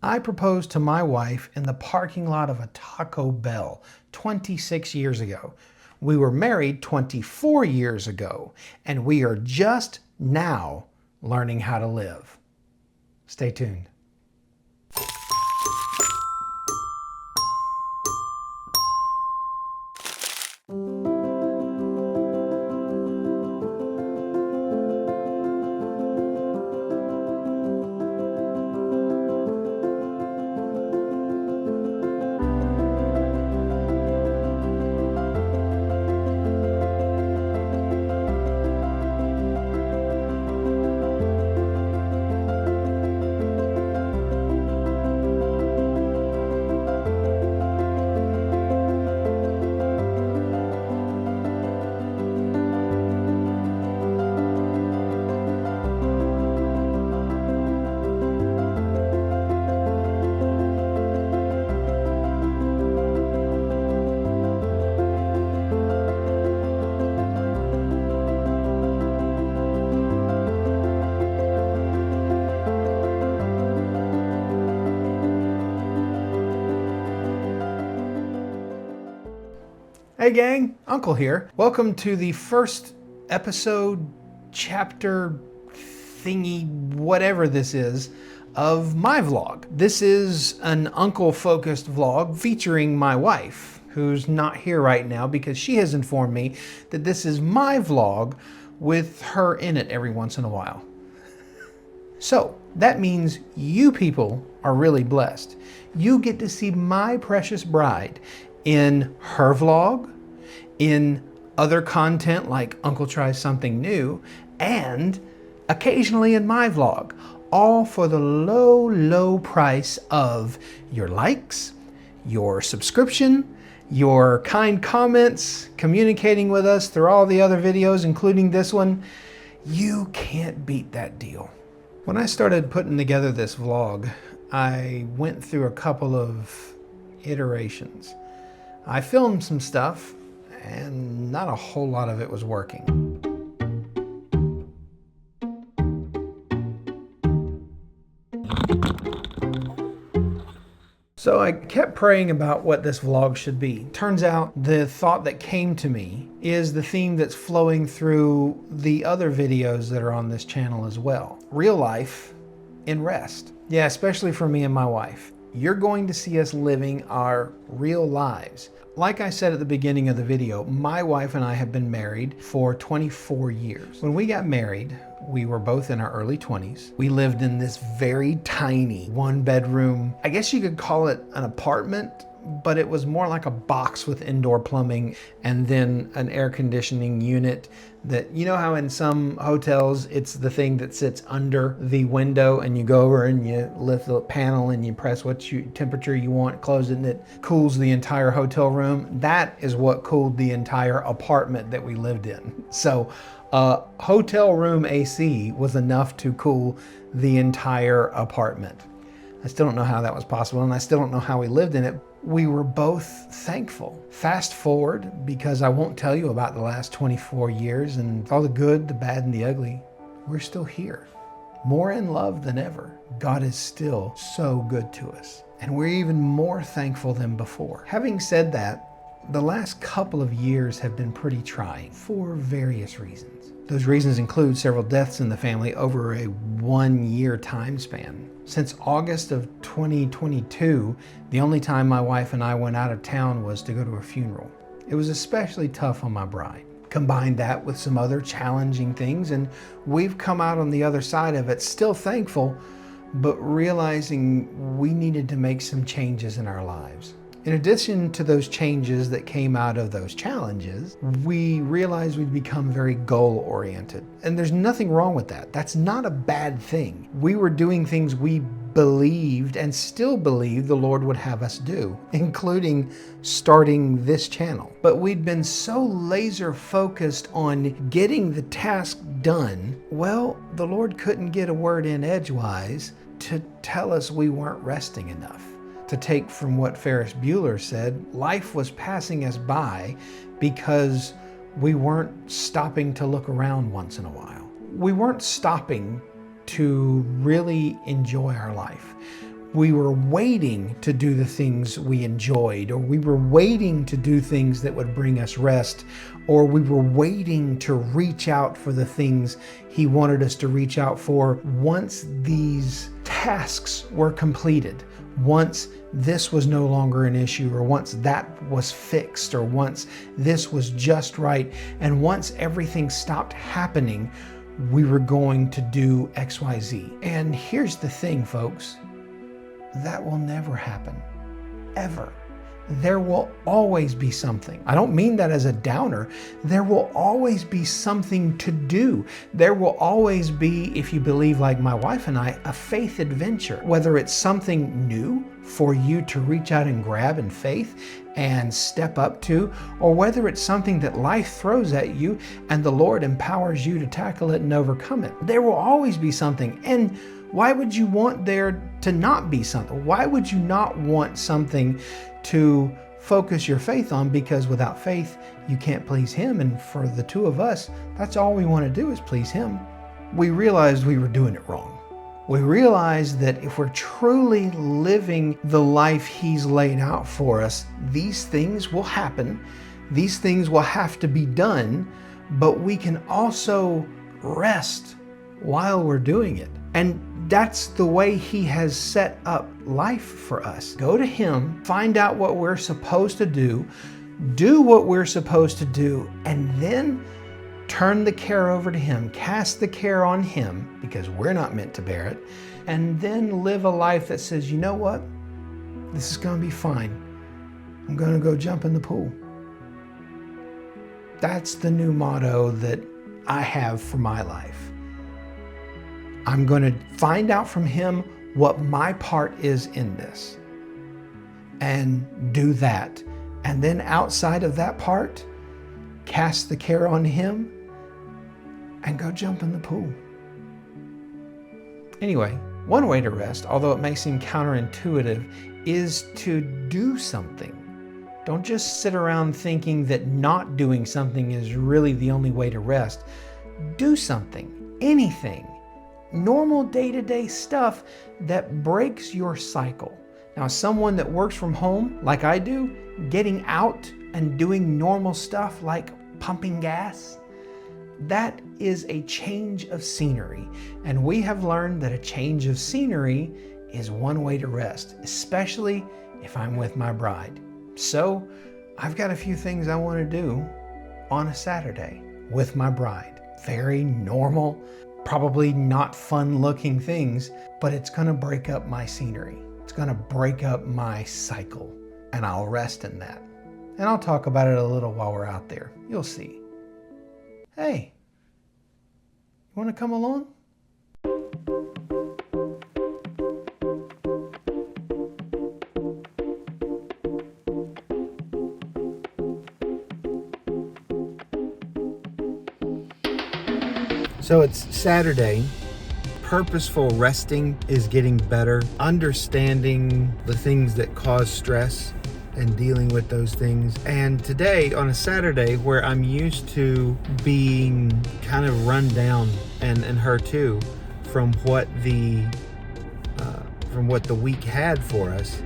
I proposed to my wife in the parking lot of a Taco Bell 26 years ago. We were married 24 years ago, and we are just now learning how to live. Stay tuned. Hey gang, Uncle here. Welcome to the first episode, chapter, thingy, whatever this is, of my vlog. This is an uncle-focused vlog featuring my wife, who's not here right now because she has informed me that this is my vlog with her in it every once in a while. So that means you people are really blessed. You get to see my precious bride in her vlog, in other content like Uncle Tries Something New, and occasionally in my vlog, all for the low price of your likes, your subscription, your kind comments, communicating with us through all the other videos, including this one. You can't beat that deal. When I started putting together this vlog, I went through a couple of iterations. I filmed some stuff, and not a whole lot of it was working. So I kept praying about what this vlog should be. Turns out the thought that came to me is the theme that's flowing through the other videos that are on this channel as well. Real life in rest. Yeah, especially for me and my wife. You're going to see us living our real lives. Like I said at the beginning of the video, my wife and I have been married for 24 years. When we got married, we were both in our early 20s. We lived in this very tiny one-bedroom, I guess you could call it an apartment, but it was more like a box with indoor plumbing and then an air conditioning unit that, you know how in some hotels it's the thing that sits under the window and you go over and you lift the panel and you press what temperature you want, close it, and it cools the entire hotel room. That is what cooled the entire apartment that we lived in. So hotel room AC was enough to cool the entire apartment. I still don't know how that was possible, and I still don't know how we lived in it. We were both thankful. Fast forward, because I won't tell you about the last 24 years and all the good, the bad, and the ugly. We're still here, more in love than ever. God is still so good to us, and we're even more thankful than before. Having said that, the last couple of years have been pretty trying for various reasons. Those reasons include several deaths in the family over a 1-year time span. Since August of 2022, the only time my wife and I went out of town was to go to a funeral. It was especially tough on my bride. Combine that with some other challenging things, and we've come out on the other side of it, still thankful, but realizing we needed to make some changes in our lives. In addition to those changes that came out of those challenges, we realized we'd become very goal-oriented. And there's nothing wrong with that. That's not a bad thing. We were doing things we believed and still believe the Lord would have us do, including starting this channel. But we'd been so laser focused on getting the task done, well, the Lord couldn't get a word in edgewise to tell us we weren't resting enough. To take from what Ferris Bueller said, life was passing us by because we weren't stopping to look around once in a while. We weren't stopping to really enjoy our life. We were waiting to do the things we enjoyed, or we were waiting to do things that would bring us rest, or we were waiting to reach out for the things He wanted us to reach out for once these tasks were completed, once this was no longer an issue, or once that was fixed, or once this was just right, and once everything stopped happening, we were going to do XYZ. And here's the thing, folks. That will never happen, ever. There will always be something. I don't mean that as a downer. There will always be something to do. There will always be, if you believe like my wife and I, a faith adventure. Whether it's something new for you to reach out and grab in faith and step up to, or whether it's something that life throws at you and the Lord empowers you to tackle it and overcome it. There will always be something. And why would you want there to not be something? Why would you not want something to focus your faith on? Because without faith, you can't please Him. And for the two of us, that's all we want to do is please Him. We realized we were doing it wrong. We realized that if we're truly living the life He's laid out for us, these things will happen. These things will have to be done, but we can also rest while we're doing it. And that's the way He has set up life for us. Go to Him, find out what we're supposed to do what we're supposed to do, and then turn the care over to Him, cast the care on Him, because we're not meant to bear it, and then live a life that says, you know what? This is going to be fine. I'm going to go jump in the pool. That's the new motto that I have for my life. I'm going to find out from Him what my part is in this and do that. And then outside of that part, cast the care on Him and go jump in the pool. Anyway, one way to rest, although it may seem counterintuitive, is to do something. Don't just sit around thinking that not doing something is really the only way to rest. Do something, anything. Normal day-to-day stuff that breaks your cycle. Now, as someone that works from home like I do, getting out and doing normal stuff like pumping gas, that is a change of scenery. And we have learned that a change of scenery is one way to rest, especially if I'm with my bride. So I've got a few things I want to do on a Saturday with my bride. Very normal, probably not fun looking things, but it's going to break up my scenery. It's going to break up my cycle, and I'll rest in that. And I'll talk about it a little while we're out there. You'll see. Hey, you want to come along? So it's Saturday. Purposeful resting is getting better. Understanding the things that cause stress and dealing with those things. And today, on a Saturday, where I'm used to being kind of run down, and her too, from what the week had for us,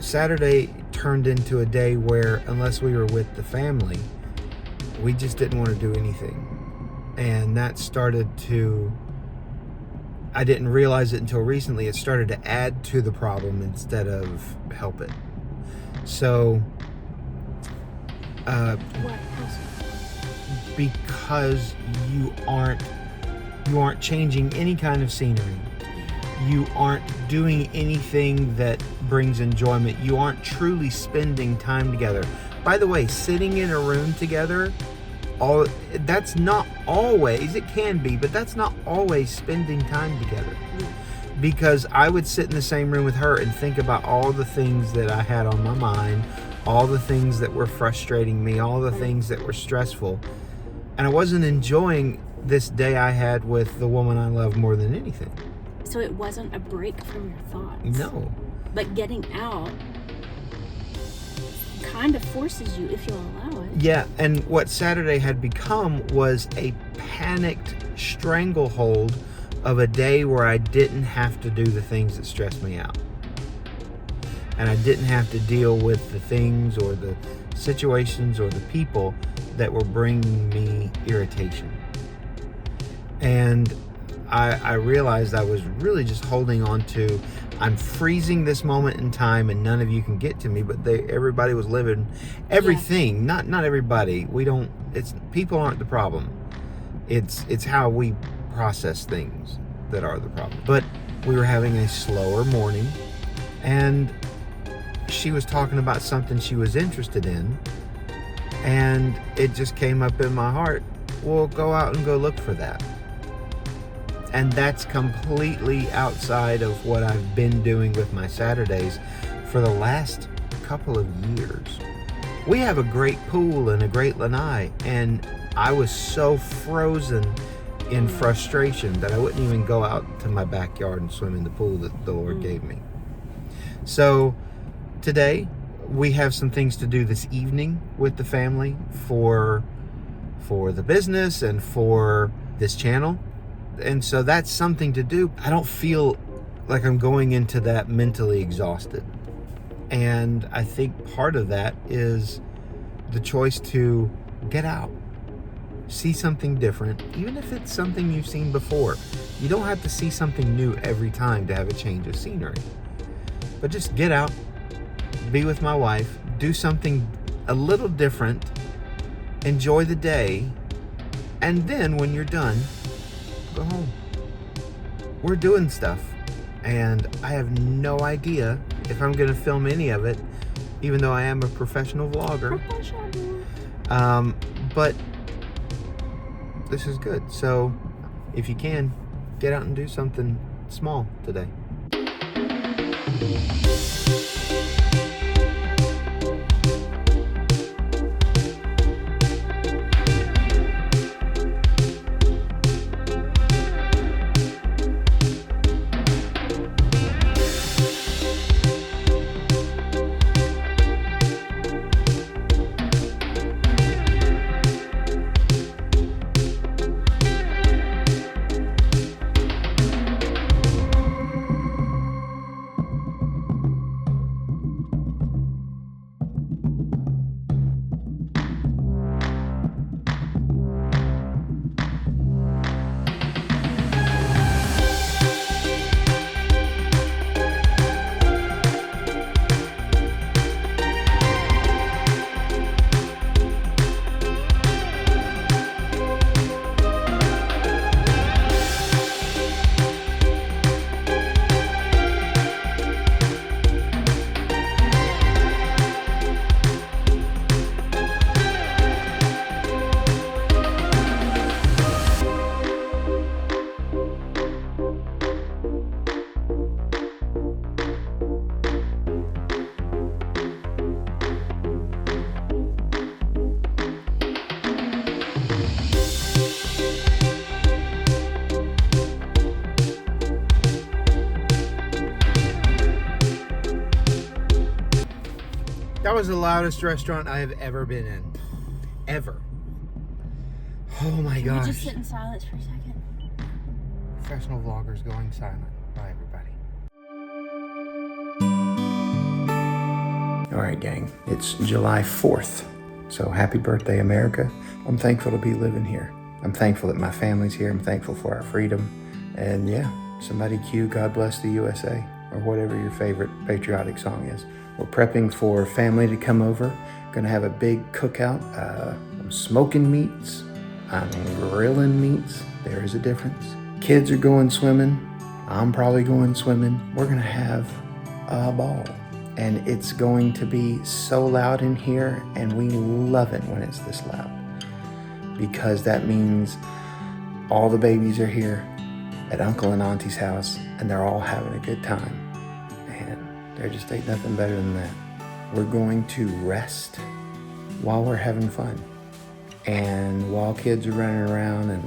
Saturday turned into a day where, unless we were with the family, we just didn't want to do anything. And that started to, I didn't realize it until recently, it started to add to the problem instead of help it. So, because you aren't changing any kind of scenery, you aren't doing anything that brings enjoyment, you aren't truly spending time together. By the way, sitting in a room together, that's not always, it can be, but that's not always spending time together. Because I would sit in the same room with her and think about all the things that I had on my mind, all the things that were frustrating me, all the things that were stressful. And I wasn't enjoying this day I had with the woman I love more than anything. So it wasn't a break from your thoughts. No. But getting out kind of forces you, if you'll allow it. Yeah, and what Saturday had become was a panicked stranglehold of a day where I didn't have to do the things that stressed me out. and I didn't have to deal with the things or the situations or the people that were bringing me irritation. And I realized I was really just holding on to, I'm freezing this moment in time and none of you can get to me, but everybody was living everything. Not everybody. People aren't the problem. It's how we process things that are the problem. But we were having a slower morning, and she was talking about something she was interested in, and it just came up in my heart, well, go out and go look for that. And that's completely outside of what I've been doing with my Saturdays for the last couple of years. We have a great pool and a great lanai, and I was so frozen in frustration that I wouldn't even go out to my backyard and swim in the pool that the Lord gave me. So today we have some things to do this evening with the family for the business and for this channel. And so that's something to do. I don't feel like I'm going into that mentally exhausted. And I think part of that is the choice to get out, see something different, even if it's something you've seen before. You don't have to see something new every time to have a change of scenery. But just get out, be with my wife, do something a little different, enjoy the day, and then when you're done, go home. We're doing stuff, and I have no idea if I'm going to film any of it, even though I am a professional vlogger. But this is good. So if you can, get out and do something small today. That was the loudest restaurant I have ever been in. Ever. Oh my Can gosh. we just sit in silence for a second? Professional vloggers going silent. Bye, everybody. All right, gang. It's July 4th. So happy birthday, America. I'm thankful to be living here. I'm thankful that my family's here. I'm thankful for our freedom. And yeah, somebody cue God Bless the USA or whatever your favorite patriotic song is. We're prepping for family to come over. Gonna have a big cookout. I'm smoking meats. I'm grilling meats. There is a difference. Kids are going swimming. I'm probably going swimming. We're gonna have a ball. And it's going to be so loud in here, and we love it when it's this loud. Because that means all the babies are here at Uncle and Auntie's house, and they're all having a good time. There just ain't nothing better than that. We're going to rest while we're having fun. And while kids are running around and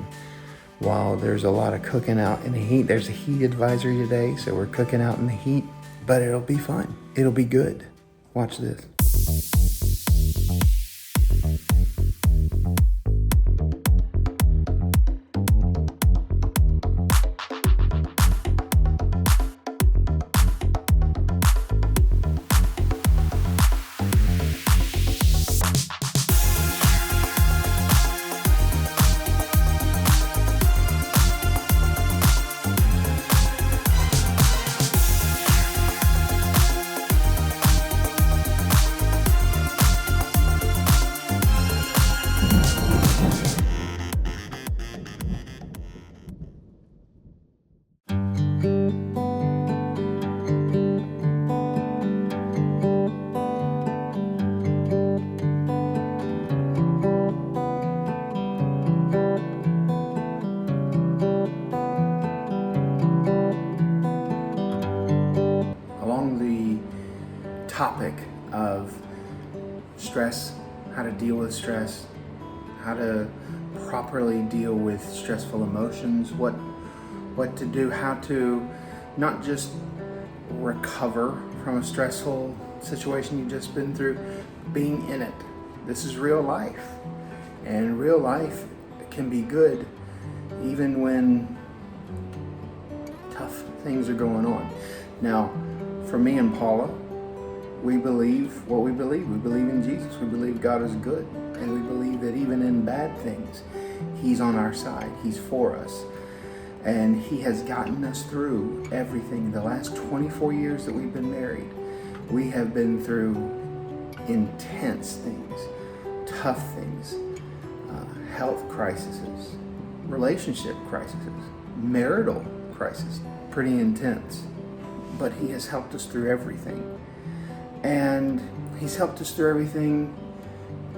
while there's a lot of cooking out in the heat, there's a heat advisory today, so we're cooking out in the heat, but it'll be fun. It'll be good. Watch this. topic of stress, how to deal with stress, how to properly deal with stressful emotions, what to do, how to not just recover from a stressful situation you've just been through, being in it. This is real life, and real life can be good even when tough things are going on. Now, for me and Paula, we believe what we believe. We believe in Jesus. We believe God is good, and we believe that even in bad things, He's on our side. He's for us. And He has gotten us through everything. The last 24 years that we've been married, we have been through intense things, tough things, health crises, relationship crises, marital crisis, pretty intense. But He has helped us through everything. And He's helped us through everything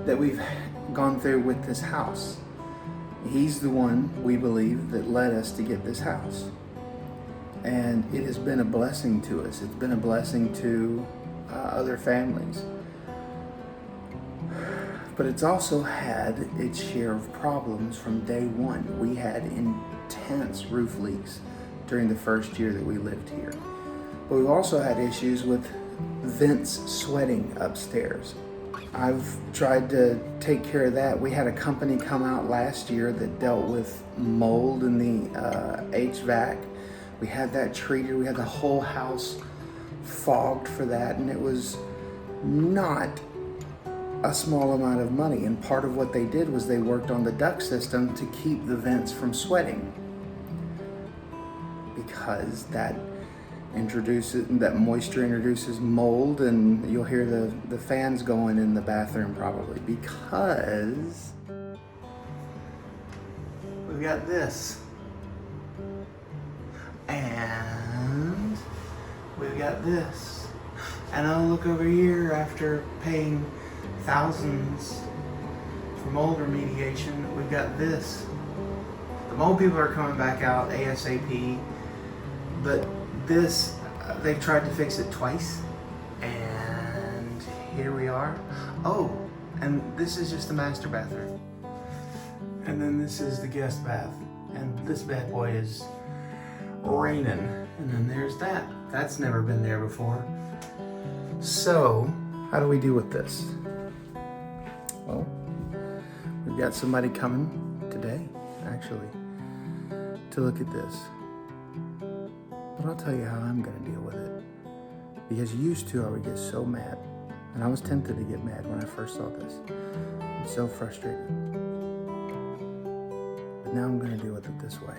that we've gone through with this house. He's the one, we believe, that led us to get this house. And it has been a blessing to us. It's been a blessing to other families. But it's also had its share of problems from day one. We had intense roof leaks during the first year that we lived here. But we've also had issues with vents sweating upstairs. I've tried to take care of that. We had a company come out last year that dealt with mold in the HVAC. We had that treated. We had the whole house fogged for that, and it was not a small amount of money. And part of what they did was they worked on the duct system to keep the vents from sweating, because that moisture introduces mold, and you'll hear the fans going in the bathroom probably, because we've got this, and we've got this, and I'll look over here. After paying thousands for mold remediation, we've got this. The mold people are coming back out ASAP, but this, they've tried to fix it twice, and here we are. Oh, and this is just the master bathroom. And then this is the guest bath, and this bad boy is raining. And then there's that. That's never been there before. So, how do we deal with this? Well, we've got somebody coming today, actually, to look at this. But I'll tell you how I'm going to deal with it. Because used to, I would get so mad. And I was tempted to get mad when I first saw this. I'm so frustrated. But now I'm going to deal with it this way.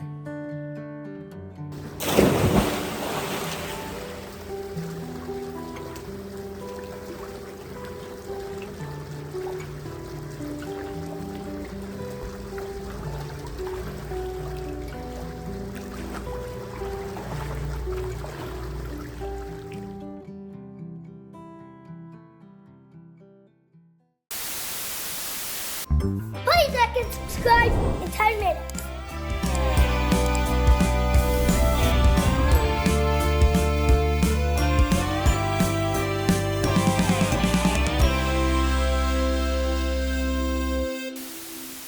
Please like and subscribe in 10 minutes.